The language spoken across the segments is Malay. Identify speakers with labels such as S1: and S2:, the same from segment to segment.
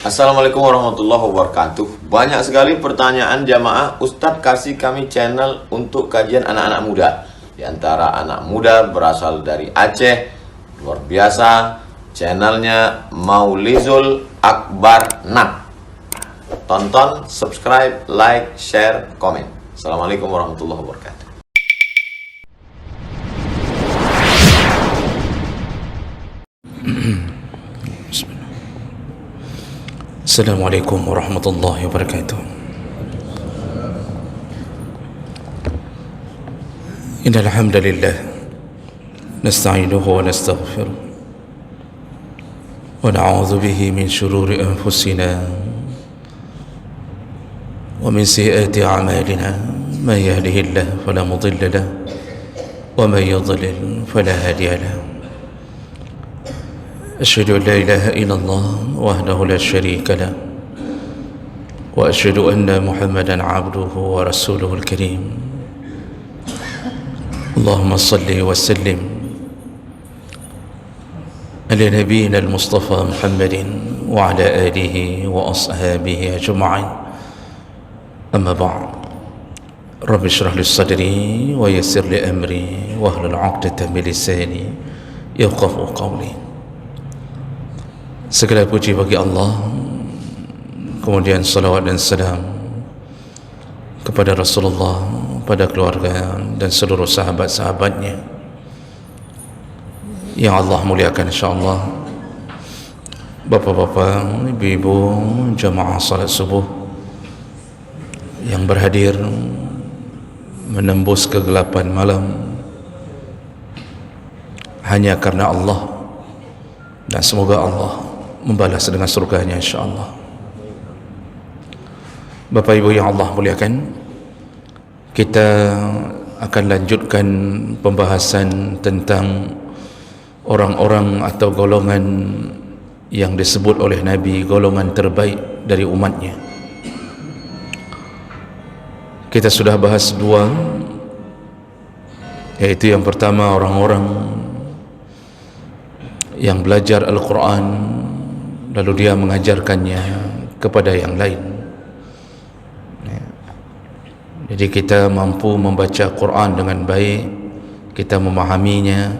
S1: Assalamualaikum warahmatullahi wabarakatuh. Banyak sekali pertanyaan jamaah, Ustadz kasih kami channel untuk kajian anak-anak muda. Di antara anak muda berasal dari Aceh, luar biasa, channelnya Maulizul Akbar Nak. Tonton, subscribe, like, share, komen. Assalamualaikum warahmatullahi wabarakatuh.
S2: Assalamualaikum warahmatullahi wabarakatuh. Innal hamdalillah nasta'inuhu wa nastaghfiruh wa na'udzu bihi min shururi anfusina wa min sayyiati a'malina may yahdihillahu fala mudilla lahu wa may yudlil fala hadiya lahu. أشهد أن لا إله إلا الله وحده لا شريك له وأشهد أن محمدا عبده ورسوله الكريم. اللهم صل وسلم على نبينا المصطفى محمد وعلى آله وأصحابه أجمعين. أما بعد، رب اشرح لي صدري ويسر لي أمري واحلل عقدة من لساني يفقهوا قولي. Segala puji bagi Allah, kemudian salawat dan salam kepada Rasulullah, pada keluarga dan seluruh sahabat-sahabatnya yang Allah muliakan, insyaAllah. Bapak-bapak, ibu-ibu, jamaah salat subuh yang berhadir menembus kegelapan malam hanya karena Allah, dan semoga Allah membalas dengan surganya, insyaAllah. Bapak Ibu yang Allah muliakan, kita akan lanjutkan pembahasan tentang orang-orang atau golongan yang disebut oleh Nabi golongan terbaik dari umatnya. Kita sudah bahas dua, yaitu yang pertama orang-orang yang belajar Al-Quran lalu dia mengajarkannya kepada yang lain. Jadi kita mampu membaca Quran dengan baik, kita memahaminya,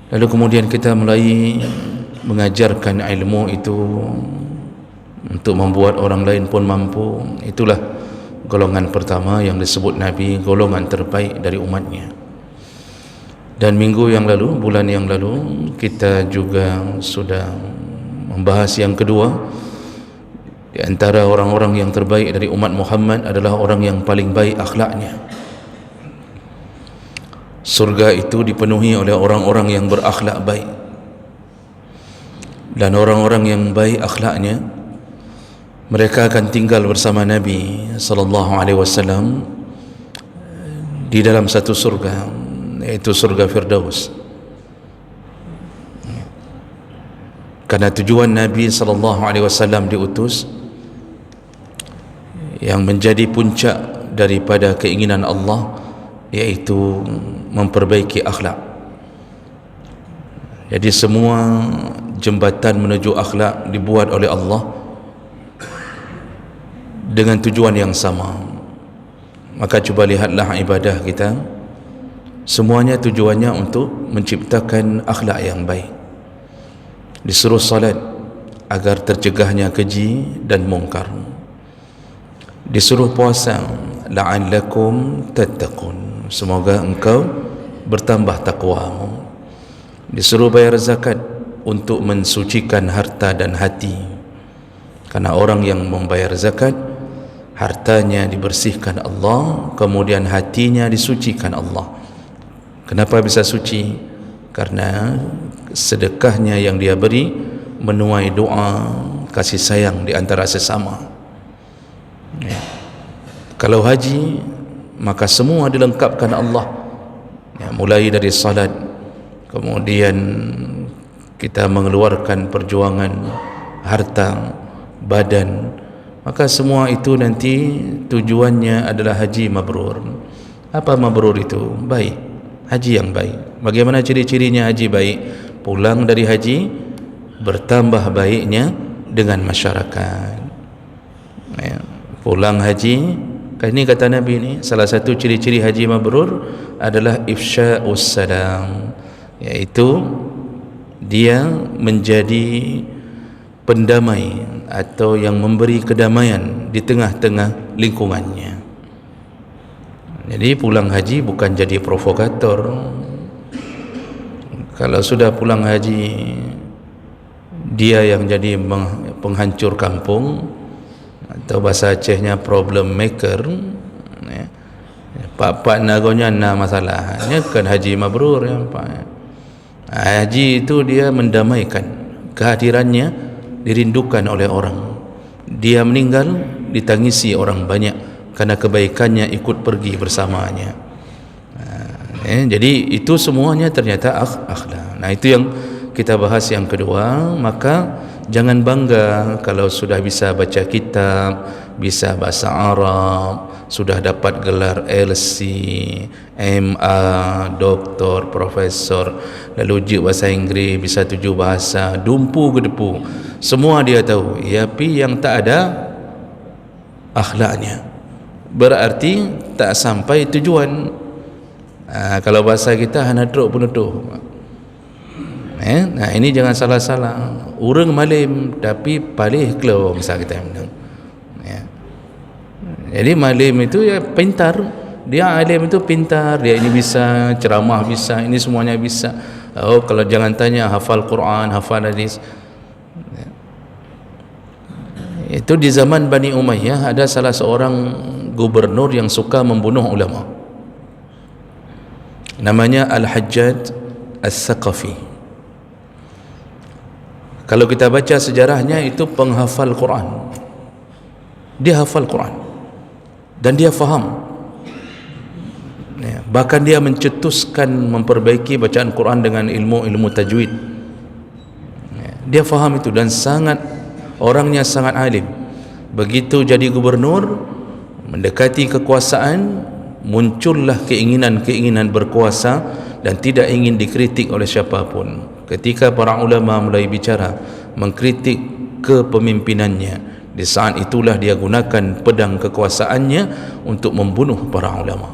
S2: lalu kemudian kita mulai mengajarkan ilmu itu untuk membuat orang lain pun mampu. Itulah golongan pertama yang disebut Nabi golongan terbaik dari umatnya. Dan minggu yang lalu, bulan yang lalu, kita juga sudah membahas yang kedua. Di antara orang-orang yang terbaik dari umat Muhammad adalah orang yang paling baik akhlaknya. Surga itu dipenuhi oleh orang-orang yang berakhlak baik, dan orang-orang yang baik akhlaknya, mereka akan tinggal bersama Nabi sallallahu alaihi wasallam di dalam satu surga, yaitu surga Firdaus. Karena tujuan Nabi SAW diutus, yang menjadi puncak daripada keinginan Allah, yaitu memperbaiki akhlak. Jadi semua jembatan menuju akhlak dibuat oleh Allah dengan tujuan yang sama. Maka cuba lihatlah ibadah kita, semuanya tujuannya untuk menciptakan akhlak yang baik. Disuruh salat agar tercegahnya keji dan mungkar. Disuruh puasa la'allakum tattaqun, semoga engkau bertambah takwamu. Disuruh bayar zakat untuk mensucikan harta dan hati, karena orang yang membayar zakat, hartanya dibersihkan Allah, kemudian hatinya disucikan Allah. Kenapa bisa suci? Karena sedekahnya yang dia beri menuai doa kasih sayang di antara sesama. Kalau haji, maka semua dilengkapkan Allah, mulai dari salat, kemudian kita mengeluarkan perjuangan harta, badan, maka semua itu nanti tujuannya adalah haji mabrur. Apa mabrur itu? Baik, haji yang baik. Bagaimana ciri-cirinya haji baik? Pulang dari haji bertambah baiknya dengan masyarakat. Ya, pulang haji, kan ini kata Nabi ni, salah satu ciri-ciri haji mabrur adalah ifsya'us salam, iaitu dia menjadi pendamai atau yang memberi kedamaian di tengah-tengah lingkungannya. Jadi pulang haji bukan jadi provokator. Kalau sudah pulang haji dia yang jadi penghancur kampung, atau bahasa Acehnya problem maker, ya. Pak nagonya na masalahnya kan haji mabrur ya Pak. Haji itu dia mendamaikan, kehadirannya dirindukan oleh orang. Dia meninggal ditangisi orang banyak karena kebaikannya ikut pergi bersamanya. Jadi itu semuanya ternyata akhlak. Nah, itu yang kita bahas yang kedua. Maka jangan bangga kalau sudah bisa baca kitab, bisa bahasa Arab, sudah dapat gelar LC, MA, doktor, profesor, lalu uji bahasa Inggeris, bisa 7 bahasa, dumpu gedepu, semua dia tahu. Tapi yang tak ada akhlaknya, berarti tak sampai tujuan. Kalau bahasa kita hanadruk penutuh. Nah, ini jangan salah-salah. Orang malim tapi palih keluar misal kita bilang. Ya. Jadi malim itu ya pintar. Dia alim itu pintar. Dia ini bisa, ceramah bisa, ini semuanya bisa. Oh, kalau jangan tanya hafal Quran, hafal hadis. Ya. Itu di zaman Bani Umayyah ada salah seorang gubernur yang suka membunuh ulama. Namanya Al-Hajjaj As-Saqafi. Kalau kita baca sejarahnya, itu penghafal Quran. Dia hafal Quran dan dia faham, ya, bahkan dia mencetuskan memperbaiki bacaan Quran dengan ilmu tajwid, ya, dia faham itu dan orangnya sangat alim. Begitu jadi gubernur, mendekati kekuasaan, muncullah keinginan berkuasa dan tidak ingin dikritik oleh siapapun. Ketika para ulama mulai bicara mengkritik kepemimpinannya, di saat itulah dia gunakan pedang kekuasaannya untuk membunuh para ulama.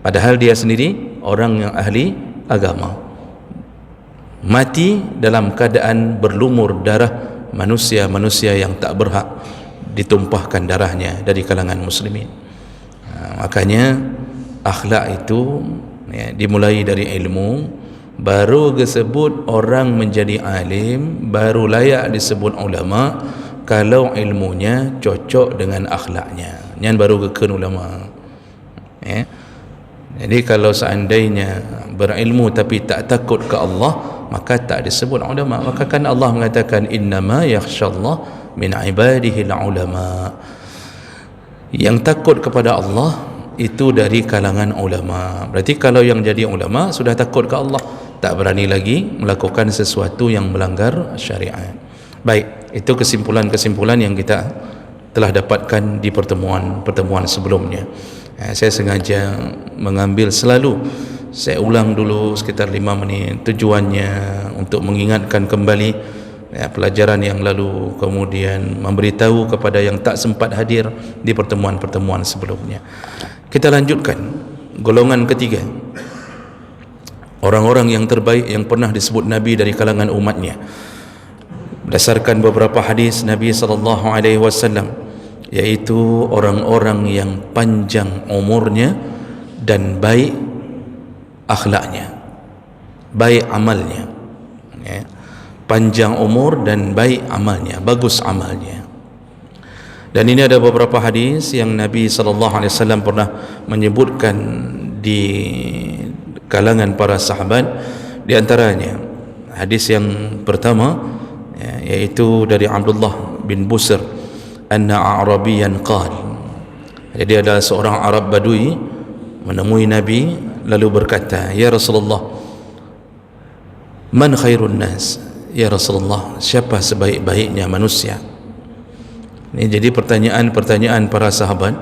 S2: Padahal dia sendiri orang yang ahli agama, mati dalam keadaan berlumur darah manusia-manusia yang tak berhak ditumpahkan darahnya dari kalangan muslimin. Makanya akhlak itu, ya, dimulai dari ilmu. Baru disebut orang menjadi alim, baru layak disebut ulama kalau ilmunya cocok dengan akhlaknya. Yang baru kekun ulama, ya. Jadi kalau seandainya berilmu tapi tak takut ke Allah, maka tak disebut ulama. Maka kan Allah mengatakan innama yakhshallah min ibadihi ulama. Yang takut kepada Allah itu dari kalangan ulama. Berarti kalau yang jadi ulama sudah takut ke Allah, tak berani lagi melakukan sesuatu yang melanggar syariat. Baik, itu kesimpulan-kesimpulan yang kita telah dapatkan di pertemuan sebelumnya. Saya sengaja mengambil selalu, saya ulang dulu sekitar 5 menit, tujuannya untuk mengingatkan kembali, ya, pelajaran yang lalu, kemudian memberitahu kepada yang tak sempat hadir di pertemuan-pertemuan sebelumnya. Kita lanjutkan golongan ketiga, orang-orang yang terbaik yang pernah disebut Nabi dari kalangan umatnya berdasarkan beberapa hadis Nabi SAW, yaitu orang-orang yang panjang umurnya dan baik akhlaknya, baik amalnya, ya. Panjang umur dan baik amalnya, bagus amalnya. Dan ini ada beberapa hadis yang Nabi SAW pernah menyebutkan di kalangan para sahabat. Di antaranya hadis yang pertama, ya, yaitu dari Abdullah bin Busr, anna a'rabiyan qala. Jadi ada seorang Arab Badui menemui Nabi lalu berkata, ya Rasulullah, man khairun nas? Ya Rasulullah, siapa sebaik-baiknya manusia? Ini jadi pertanyaan para sahabat.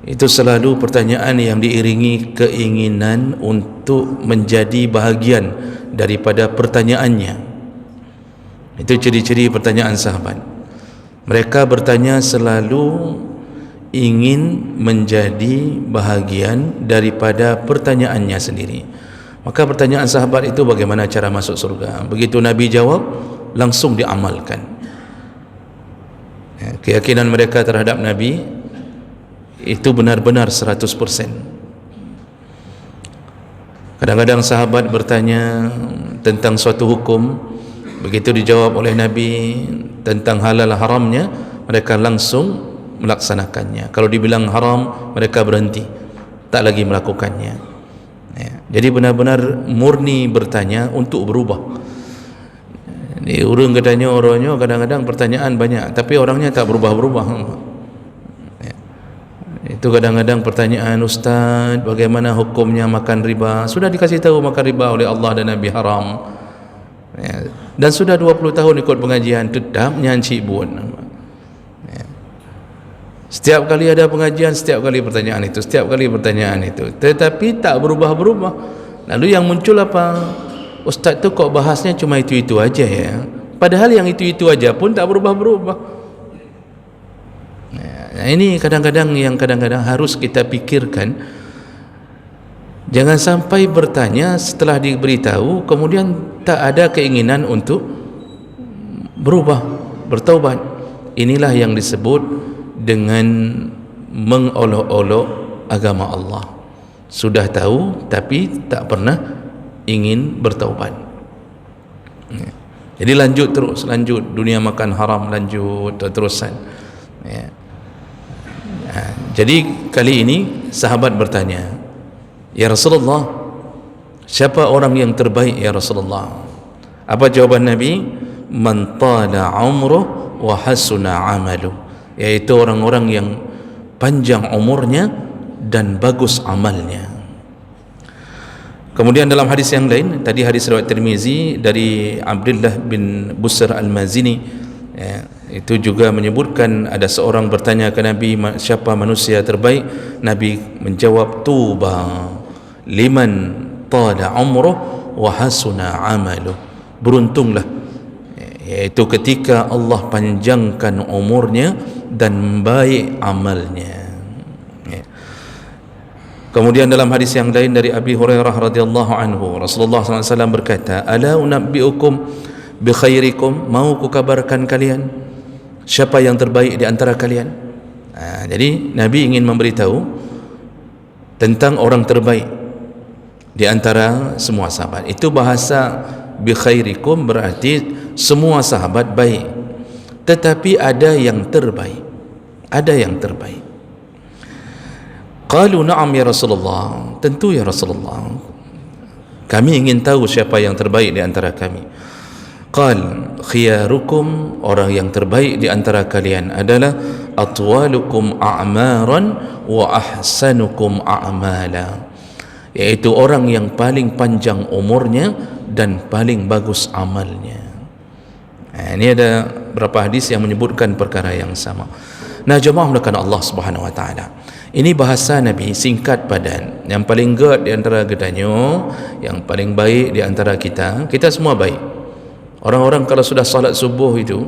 S2: Itu selalu pertanyaan yang diiringi keinginan untuk menjadi bahagian daripada pertanyaannya. Itu ciri-ciri pertanyaan sahabat. Mereka bertanya selalu ingin menjadi bahagian daripada pertanyaannya sendiri. Maka pertanyaan sahabat itu bagaimana cara masuk surga. Begitu Nabi jawab, langsung diamalkan. Keyakinan mereka terhadap Nabi itu benar-benar 100%. Kadang-kadang sahabat bertanya tentang suatu hukum, begitu dijawab oleh Nabi tentang halal haramnya, mereka langsung melaksanakannya. Kalau dibilang haram, mereka berhenti, tak lagi melakukannya. Jadi benar-benar murni bertanya untuk berubah. Orang katanya orangnya kadang-kadang pertanyaan banyak, tapi orangnya tak berubah-berubah. Itu kadang-kadang pertanyaan, Ustaz, bagaimana hukumnya makan riba? Sudah dikasih tahu makan riba oleh Allah dan Nabi haram. Dan sudah 20 tahun ikut pengajian, tetap nyanci bun. Setiap kali ada pengajian, setiap kali pertanyaan itu, setiap kali pertanyaan itu, tetapi tak berubah-berubah. Lalu yang muncul apa? Ustaz tu kok bahasnya cuma itu-itu aja ya, padahal yang itu-itu aja pun tak berubah-berubah. Nah, ini kadang-kadang harus kita pikirkan. Jangan sampai bertanya setelah diberitahu kemudian tak ada keinginan untuk berubah, bertaubat. Inilah yang disebut dengan mengolok-olok agama Allah. Sudah tahu tapi tak pernah ingin bertaubat. Jadi lanjut dunia makan haram, lanjut terusan. Jadi kali ini sahabat bertanya, ya Rasulullah, siapa orang yang terbaik ya Rasulullah? Apa jawaban Nabi? Man tala umruh wa hasuna amaluh, yaitu orang-orang yang panjang umurnya dan bagus amalnya. Kemudian dalam hadis yang lain, tadi hadis riwayat Tirmizi dari Abdullah bin Busr al-Mazini, itu juga menyebutkan ada seorang bertanya ke Nabi, siapa manusia terbaik? Nabi menjawab, tuba liman tala umruh wa hasuna amaluh, beruntunglah, yaitu ketika Allah panjangkan umurnya dan baik amalnya. Kemudian dalam hadis yang lain dari Abi Hurairah radhiyallahu anhu, Rasulullah SAW berkata, ala unabbiukum bi khairikum, mau ku kabarkan kalian siapa yang terbaik di antara kalian. Jadi Nabi ingin memberitahu tentang orang terbaik di antara semua sahabat. Itu bahasa bi khairikum berarti semua sahabat baik, tetapi ada yang terbaik, ada yang terbaik. Qalu na'am ya Rasulullah, tentu ya Rasulullah, kami ingin tahu siapa yang terbaik di antara kami. Qal khiyarukum, orang yang terbaik di antara kalian adalah atwalukum a'maran wa ahsanukum a'mala, yaitu orang yang paling panjang umurnya dan paling bagus amalnya. Ini ada beberapa hadis yang menyebutkan perkara yang sama. Nah, jemaah mulakan Allah Subhanahu wa taala, ini bahasa Nabi singkat padan, yang paling good di antara gedanyo, yang paling baik di antara kita. Kita semua baik. Orang-orang kalau sudah salat subuh itu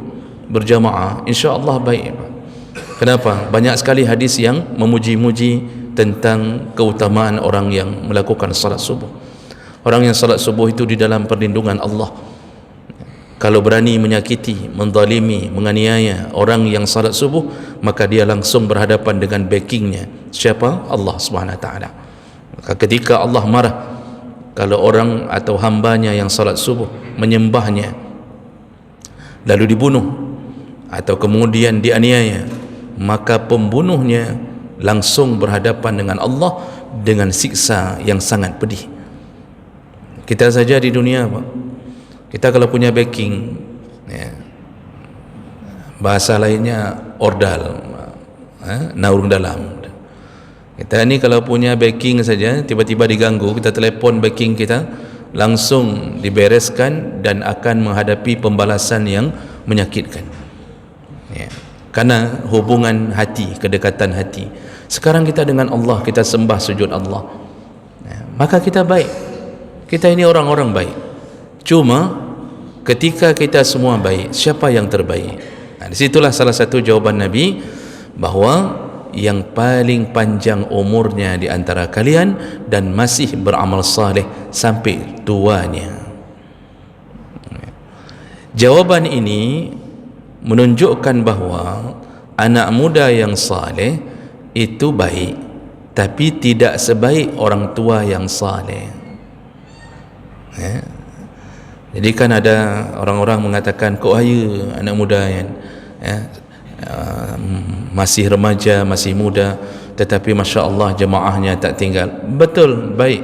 S2: berjamaah, insya-Allah baik. Kenapa? Banyak sekali hadis yang memuji-muji tentang keutamaan orang yang melakukan salat subuh. Orang yang salat subuh itu di dalam perlindungan Allah. Kalau berani menyakiti, menzalimi, menganiaya orang yang salat subuh, maka dia langsung berhadapan dengan backingnya. Siapa? Allah Subhanahu Wa Taala. Maka ketika Allah marah kalau orang atau hambanya yang salat subuh menyembahnya lalu dibunuh atau kemudian dianiaya, maka pembunuhnya langsung berhadapan dengan Allah dengan siksa yang sangat pedih. Kita saja di dunia, Pak, kita kalau punya backing, bahasa lainnya ordal, naung dalam. Kita ni kalau punya backing saja, tiba-tiba diganggu, kita telefon backing kita, langsung dibereskan dan akan menghadapi pembalasan yang menyakitkan. Karena hubungan hati, kedekatan hati. Sekarang kita dengan Allah, kita sembah sujud Allah, maka kita baik. Kita ini orang-orang baik. Cuma ketika kita semua baik, siapa yang terbaik? Nah, disitulah salah satu jawaban Nabi bahawa yang paling panjang umurnya di antara kalian dan masih beramal saleh sampai tuanya. Jawaban ini menunjukkan bahawa anak muda yang saleh itu baik, tapi tidak sebaik orang tua yang saleh. Jadi kan ada orang-orang mengatakan kokaya anak muda yang masih remaja, masih muda, tetapi Masya Allah jemaahnya tak tinggal. Betul, baik,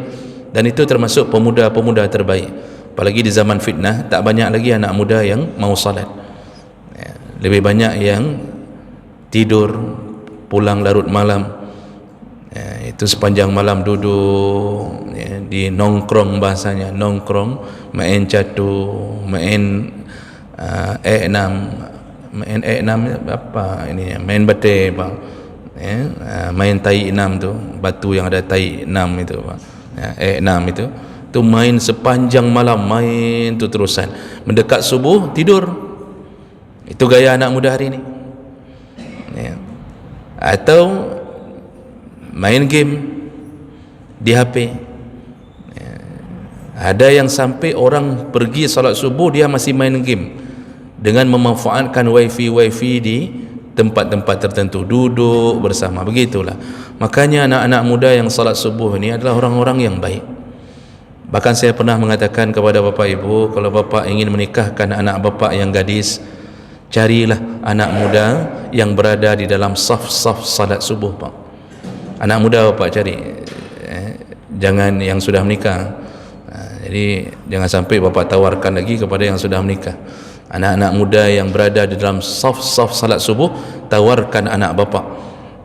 S2: dan itu termasuk pemuda-pemuda terbaik. Apalagi di zaman fitnah, tak banyak lagi anak muda yang mau salat, lebih banyak yang tidur, pulang larut malam, itu sepanjang malam duduk di nongkrong, bahasanya nongkrong, main catur, main apa ini, main bate bang, main tai enam tu, batu yang ada tai enam itu bang, enam itu tu main sepanjang malam, main tu terusan, mendekat subuh tidur. Itu gaya anak muda hari ini. Atau main game di HP. Ada yang sampai orang pergi salat subuh dia masih main game dengan memanfaatkan wifi di tempat-tempat tertentu, duduk bersama, begitulah. Makanya anak-anak muda yang salat subuh ini adalah orang-orang yang baik. Bahkan saya pernah mengatakan kepada bapa ibu, kalau bapa ingin menikahkan anak bapa yang gadis, carilah anak muda yang berada di dalam saf-saf salat subuh, Pak. Anak muda bapa cari, jangan yang sudah menikah. Jadi jangan sampai bapa tawarkan lagi kepada yang sudah menikah. Anak-anak muda yang berada di dalam saf-saf salat subuh, tawarkan anak bapa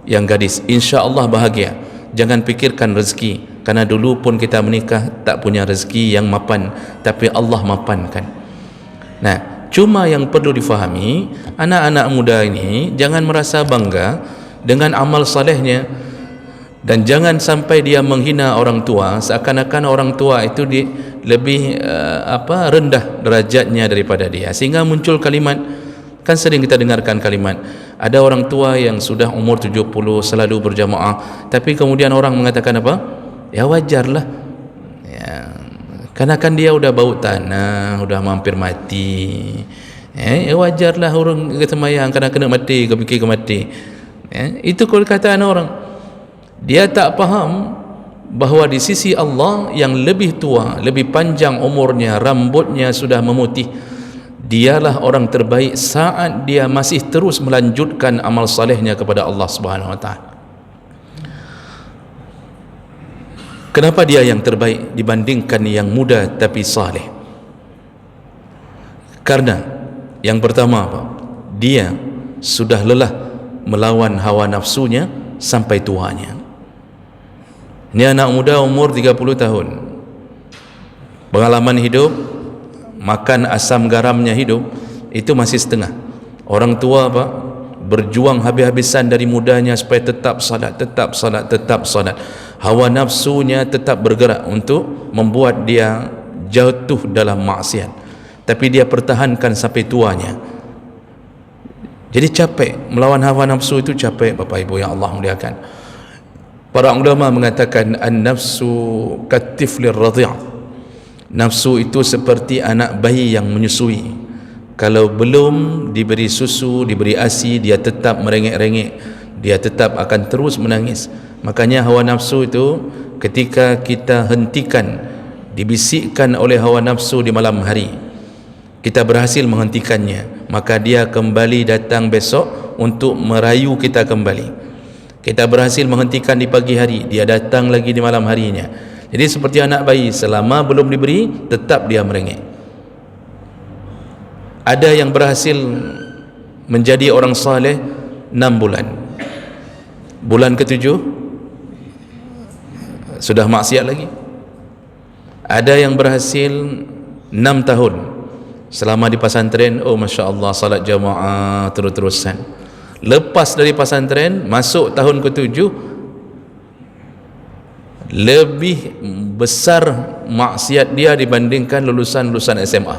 S2: yang gadis, insya-Allah bahagia. Jangan pikirkan rezeki, karena dulu pun kita menikah tak punya rezeki yang mapan, tapi Allah mapankan. Nah, cuma yang perlu difahami, anak-anak muda ini jangan merasa bangga dengan amal salehnya, dan jangan sampai dia menghina orang tua, seakan-akan orang tua itu lebih rendah derajatnya daripada dia, sehingga muncul kalimat, kan sering kita dengarkan kalimat, ada orang tua yang sudah umur 70 selalu berjamaah, tapi kemudian orang mengatakan apa? Ya wajarlah, ya, karena kan dia udah bau tanah, udah hampir mati, ya wajarlah orang kesemayang karena kena mati, kepikir mati. Itu perkataan orang. Dia tak faham bahawa di sisi Allah yang lebih tua, lebih panjang umurnya, rambutnya sudah memutih, dialah orang terbaik saat dia masih terus melanjutkan amal salehnya kepada Allah Subhanahu wa taala. Kenapa dia yang terbaik dibandingkan yang muda tapi saleh? Karena yang pertama apa? Dia sudah lelah melawan hawa nafsunya sampai tuanya. Ini anak muda umur 30 tahun, pengalaman hidup, makan asam garamnya hidup itu masih setengah. Orang tua apa? Berjuang habis-habisan dari mudanya supaya tetap salat, tetap salat, tetap salat. Hawa nafsunya tetap bergerak untuk membuat dia jatuh dalam maksiat, tapi dia pertahankan sampai tuanya. Jadi capek melawan hawa nafsu, itu capek Bapak Ibu yang Allah muliakan. Para ulama mengatakan an-nafsu katiflir radhi'. Nafsu itu seperti anak bayi yang menyusui. Kalau belum diberi susu, diberi ASI, dia tetap merengek-rengek, dia tetap akan terus menangis. Makanya hawa nafsu itu ketika kita hentikan, dibisikkan oleh hawa nafsu di malam hari, kita berhasil menghentikannya, maka dia kembali datang besok untuk merayu kita kembali. Kita berhasil menghentikan di pagi hari, dia datang lagi di malam harinya. Jadi seperti anak bayi, selama belum diberi tetap dia merengek. Ada yang berhasil menjadi orang saleh 6 bulan, bulan ke-7 sudah maksiat lagi. Ada yang berhasil 6 tahun selama di pesantren, oh Masya Allah salat jamaah terus-terusan. Lepas dari pesantren masuk tahun ke-7, lebih besar maksiat dia dibandingkan lulusan-lulusan SMA.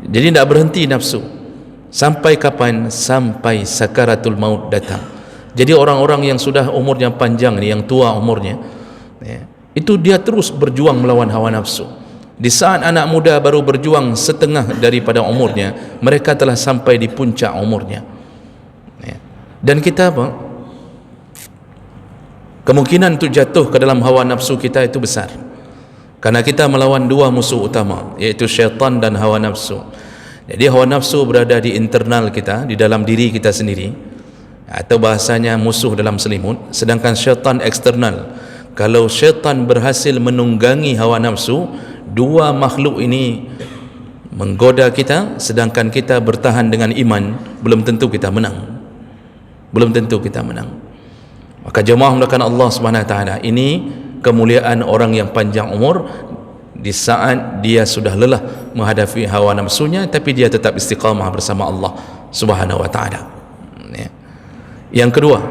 S2: Jadi tidak berhenti nafsu. Sampai kapan? Sampai sakaratul maut datang. Jadi orang-orang yang sudah umurnya panjang ni, yang tua umurnya, itu dia terus berjuang melawan hawa nafsu. Di saat anak muda baru berjuang setengah daripada umurnya, mereka telah sampai di puncak umurnya. Dan kita apa? Kemungkinan untuk jatuh ke dalam hawa nafsu kita itu besar, karena kita melawan dua musuh utama, iaitu syaitan dan hawa nafsu. Jadi hawa nafsu berada di internal kita, di dalam diri kita sendiri, atau bahasanya musuh dalam selimut. Sedangkan syaitan eksternal. Kalau syaitan berhasil menunggangi hawa nafsu, dua makhluk ini menggoda kita, sedangkan kita bertahan dengan iman, belum tentu kita menang. Belum tentu kita menang. Maka jemaah mulakan Allah Subhanahu Wa Taala, ini kemuliaan orang yang panjang umur, di saat dia sudah lelah menghadapi hawa nafsunya, tapi dia tetap istiqamah bersama Allah Subhanahu Wa Taala. Yang kedua,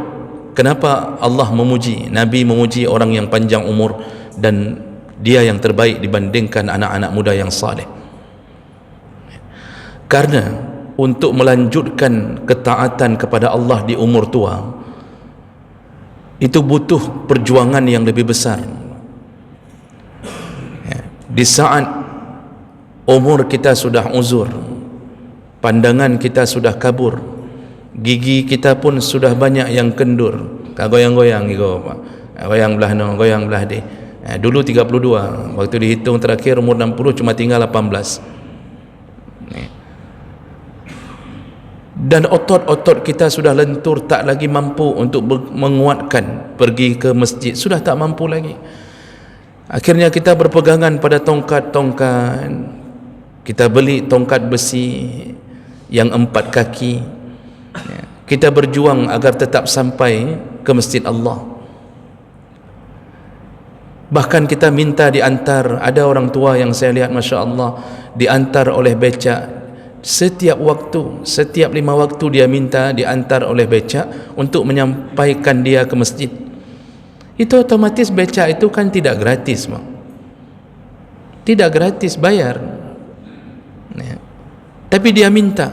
S2: kenapa Allah memuji, Nabi memuji orang yang panjang umur dan dia yang terbaik dibandingkan anak-anak muda yang saleh? Karena untuk melanjutkan ketaatan kepada Allah di umur tua itu butuh perjuangan yang lebih besar. Di saat umur kita sudah uzur, pandangan kita sudah kabur, gigi kita pun sudah banyak yang kendur, goyang-goyang gitu, goyang belah no, goyang belah deh. Dulu 32, waktu dihitung terakhir umur 60 cuma tinggal 18. Dan otot-otot kita sudah lentur, tak lagi mampu untuk menguatkan, pergi ke masjid sudah tak mampu lagi. Akhirnya kita berpegangan pada tongkat-tongkat. Kita beli tongkat besi yang 4 kaki. Kita berjuang agar tetap sampai ke masjid Allah. Bahkan kita minta diantar. Ada orang tua yang saya lihat, Masya Allah, diantar oleh becak. Setiap waktu, setiap 5 waktu dia minta diantar oleh becak untuk menyampaikan dia ke masjid. Itu otomatis becak itu kan tidak gratis, tidak gratis, bayar. Tapi dia minta.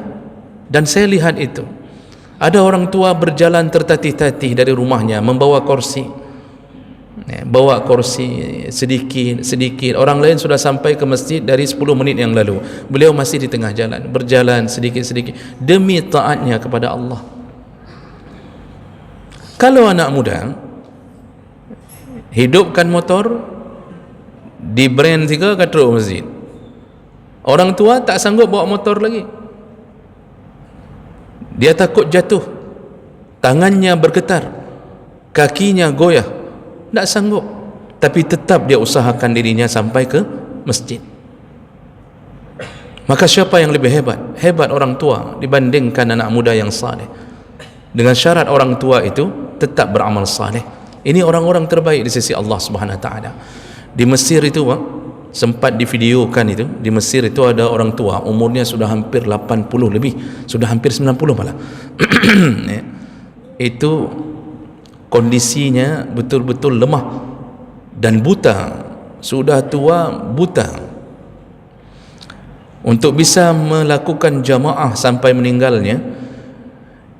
S2: Dan saya lihat itu, ada orang tua berjalan tertatih-tatih dari rumahnya membawa kursi, bawa kursi sedikit. Orang lain sudah sampai ke masjid dari 10 menit yang lalu, beliau masih di tengah jalan, berjalan sedikit-sedikit demi taatnya kepada Allah. Kalau anak muda hidupkan motor, di brand 3 kat teruk masjid, orang tua tak sanggup bawa motor lagi, dia takut jatuh, tangannya bergetar, kakinya goyah, tak sanggup, tapi tetap dia usahakan dirinya sampai ke masjid. Maka siapa yang lebih hebat? Hebat orang tua dibandingkan anak muda yang saleh. Dengan syarat orang tua itu tetap beramal saleh. Ini orang-orang terbaik di sisi Allah Subhanahu Wa Taala. Di Mesir itu sempat divideokan itu, di Mesir itu ada orang tua umurnya sudah hampir 80 lebih, sudah hampir 90 malah. Itu kondisinya betul-betul lemah dan buta, sudah tua buta. Untuk bisa melakukan jamaah sampai meninggalnya,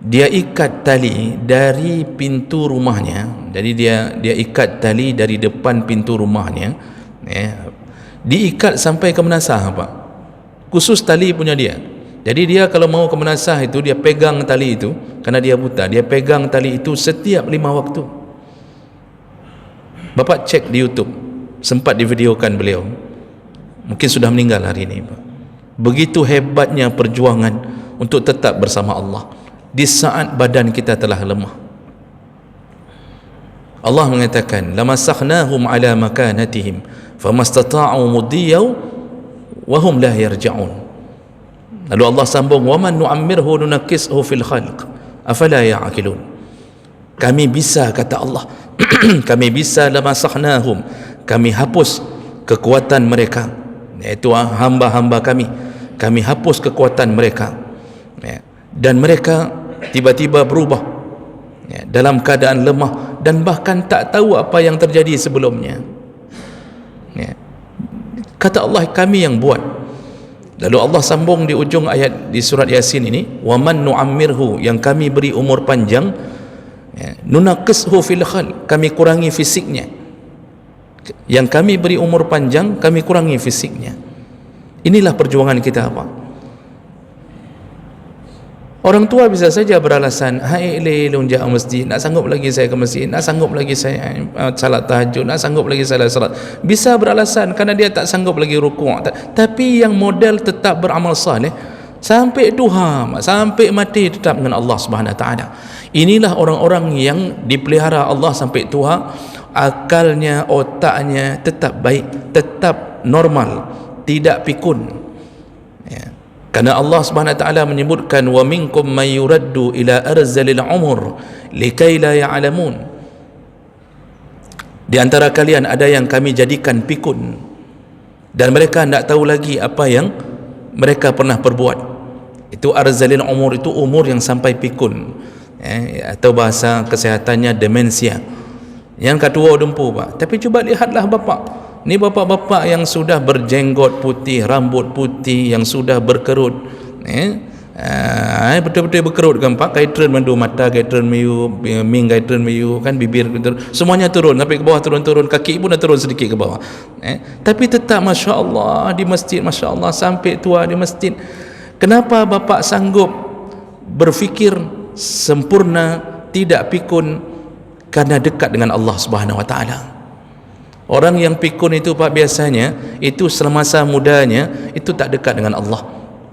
S2: dia ikat tali dari pintu rumahnya. Jadi dia ikat tali dari depan pintu rumahnya, diikat sampai ke Menasah, Pak. Khusus tali punya dia. Jadi dia kalau mau ke Menasah itu, dia pegang tali itu, karena dia buta, dia pegang tali itu setiap 5 waktu. Bapak cek di YouTube, sempat divideokan beliau, mungkin sudah meninggal hari ini, Pak. Begitu hebatnya perjuangan untuk tetap bersama Allah di saat badan kita telah lemah. Allah mengatakan, lamasakhnahum ala makanatihim famastata'u mudiyaw wa hum la yarja'un. Lalu Allah sambung, wa man nu'ammirhu nunakkishu fil khalq afala ya'qilun. Kami bisa, kata Allah, kami bisa, lamasakhnahum, kami hapus kekuatan mereka, iaitu hamba-hamba kami hapus kekuatan mereka, dan mereka tiba-tiba berubah dalam keadaan lemah dan bahkan tak tahu apa yang terjadi sebelumnya. Kata Allah, kami yang buat, Lalu Allah sambung di ujung ayat di surat Yasin ini, wa man nu'ammirhu, yang kami beri umur panjang, ya, nunaqishu fil khalq, kami kurangi fisiknya. Yang kami beri umur panjang, kami kurangi fisiknya. Inilah perjuangan kita, Pak. Orang tua bisa saja beralasan, hai lunjak masjid, nak sanggup lagi saya ke masjid, nak sanggup lagi saya salat tahajud, nak sanggup lagi saya salat. Bisa beralasan kerana dia tak sanggup lagi rukuk. Tapi yang model tetap beramal saleh sampai duha, sampai mati tetap dengan Allah Subhanahu Wa Taala. Inilah orang-orang yang dipelihara Allah sampai tua, akalnya, otaknya tetap baik, tetap normal, tidak pikun. Ya. Karena Allah Subhanahu Wa Taala menyebutkan, wa minkum may yuraddu ila arzalil umur likai la ya'lamun. Di antara kalian ada yang kami jadikan pikun dan mereka tidak tahu lagi apa yang mereka pernah perbuat. Itu arzalil umur, itu umur yang sampai pikun, atau bahasa kesehatannya demensia. Yang kedua dempu, Pak. Tapi cuba lihatlah bapak, ni bapak-bapak yang sudah berjenggot putih, rambut putih, yang sudah berkerut, betul-betul berkerut kan Pak, gaitren mandu mata, gaitren miu, ming gaitren miu kan, bibir turun, semuanya turun sampai ke bawah, turun, kaki pun dah turun sedikit ke bawah. Tapi tetap Masya Allah di masjid, Masya Allah sampai tua di masjid. Kenapa bapak sanggup berfikir sempurna, tidak pikun? Karena dekat dengan Allah Subhanahu Wa Taala. Orang yang pikun itu, Pak, biasanya itu semasa mudanya itu tak dekat dengan Allah,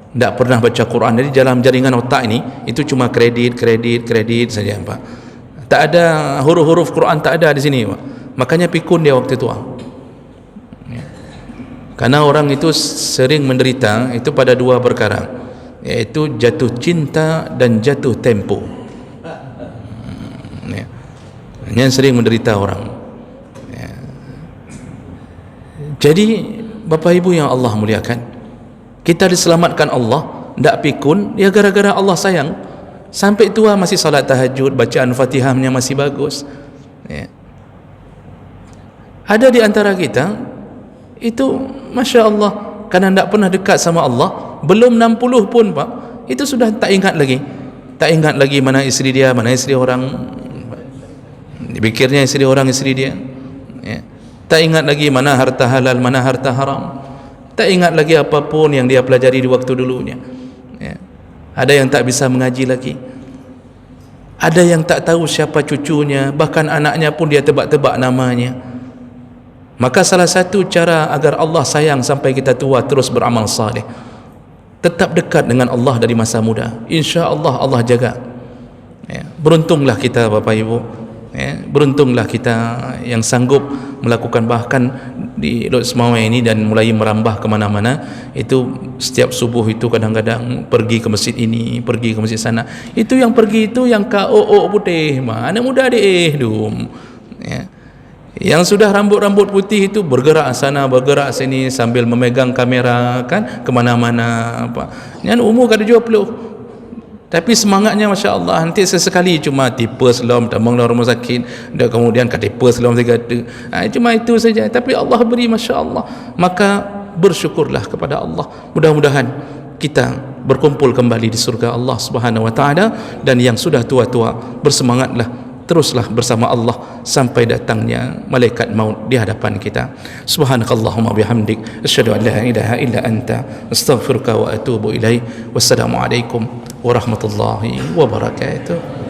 S2: tidak pernah baca Quran. Jadi dalam jaringan otak ini itu cuma kredit saja, Pak. Tak ada huruf-huruf Quran, tak ada di sini, Pak. Makanya pikun dia waktu tua. Karena orang itu sering menderita itu pada dua perkara, yaitu jatuh cinta dan jatuh tempo. Yang sering menderita orang. Jadi Bapak Ibu yang Allah muliakan, kita diselamatkan Allah, tidak pikun, ya gara-gara Allah sayang. Sampai tua masih salat tahajud, bacaan Fatihahnya masih bagus. Ada di antara kita itu Masya Allah, karena tidak pernah dekat sama Allah, belum 60 pun, Pak, itu sudah tak ingat lagi mana isteri dia, mana isteri orang. Dipikirnya isteri orang, isteri dia, tak ingat lagi mana harta halal, mana harta haram, tak ingat lagi apapun yang dia pelajari di waktu dulunya. Ada yang tak bisa mengaji lagi, ada yang tak tahu siapa cucunya, bahkan anaknya pun dia tebak-tebak namanya. Maka salah satu cara agar Allah sayang sampai kita tua, terus beramal saleh, tetap dekat dengan Allah dari masa muda. Insya Allah Allah jaga. Beruntunglah kita Bapak Ibu, beruntunglah kita yang sanggup melakukan, bahkan di Lot Semawai ini dan mulai merambah ke mana-mana. Itu setiap subuh itu kadang-kadang pergi ke masjid ini, pergi ke masjid sana. Itu yang pergi itu yang KOO putih, anak muda deh dum. Yang sudah rambut-rambut putih itu bergerak sana, bergerak sini sambil memegang kamera kan, kemana-mana, Pak. Yang umur kada 20. Tapi semangatnya Masya Allah. Nanti sesekali cuma tipe selom, tambang dalam rumah sakit, dan kemudian tipe selom 3 cuma itu saja. Tapi Allah beri Masya Allah. Maka bersyukurlah kepada Allah. Mudah-mudahan kita berkumpul kembali di surga Allah Subhanahu Wa Taala. Dan yang sudah tua-tua, bersemangatlah, teruslah bersama Allah sampai datangnya malaikat maut di hadapan kita. Subhanakallahumma bihamdik, asyhadu an la ilaha illa anta, astaghfiruka wa atubu ilaik. Wassalamualaikum warahmatullahi wabarakatuh.